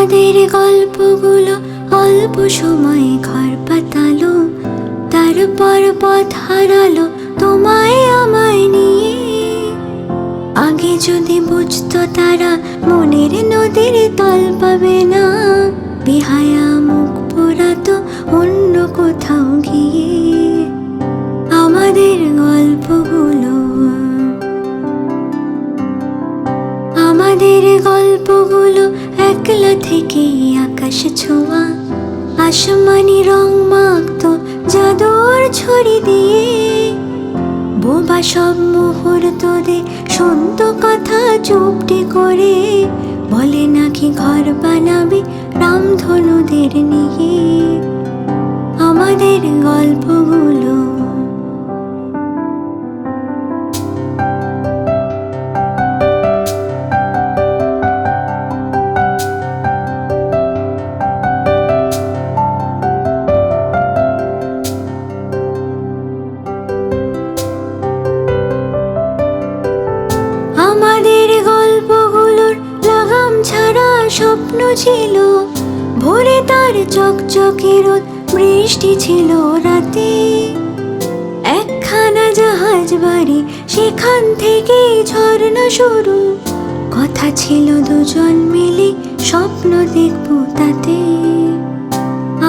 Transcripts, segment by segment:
আমাদের গল্পগুলো অল্প সময়ে ঘর পাতালো, তারপর পথ হারালো তোমায় আমায় নিয়ে। আগে যদি বুঝতো তারা মনের নদীর তল পাবে না, বেহায়া মুখ পোড়াতো অন্য কোথাও গিয়ে। আমাদের গল্পগুলো, আমাদের গল্পগুলো একলা থেকে আকাশ ছোঁয়া, আসমানি রং মাখতো জাদুর ছড়ি দিয়ে। বোবা সব মুহূর্তদের শুনতো কথা চুপটি করে, বলে নাকি ঘর বানাবে রামধনুদের নিয়ে। আমাদের গল্পগুলো, আমাদের গল্পগুলোর লাগাম ছাড়া স্বপ্ন ছিল ভোরে, তার চকচকে রোদ, বৃষ্টি ছিল রাতে। একখানা জাহাজ বাড়ি, সেখান থেকেই ঝর্ণা শুরু। কথা ছিল দুজন মিলে স্বপ্ন দেখবো তাতে।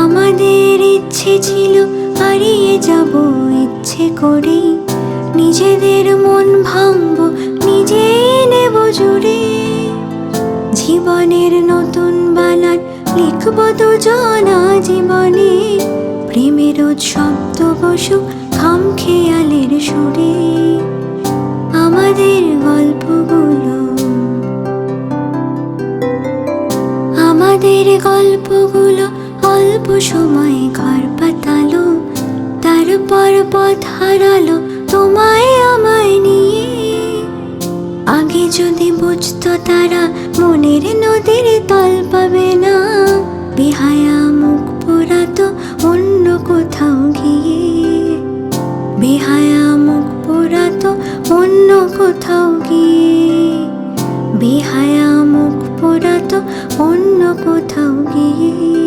আমাদের ইচ্ছে ছিল হারিয়ে যাব ইচ্ছে করেই, নিজেদের মন ভাঙবো নিজেই নেব জুড়ে। জীবনের নতুন বানান লিখবো দুজনা জীবনে, প্রেমের শব্দ বসু খাম খেয়ালের সুরে। আমাদের গল্পগুলো, আমাদের গল্পগুলো অল্প সময়ে ঘর পাতালো, তারপর পথ হারালো তোমায় আমায় নিয়ে। আগে যদি বুঝতো তারা মনের নদীর তল পাবে না, বেহায়া মুখ পোড়াতো অন্য কোথাও গিয়ে। বেহায়া মুখ পোড়াতো অন্য কোথাও গিয়ে, বেহায়া মুখ পোড়াতো অন্য কোথাও গিয়ে।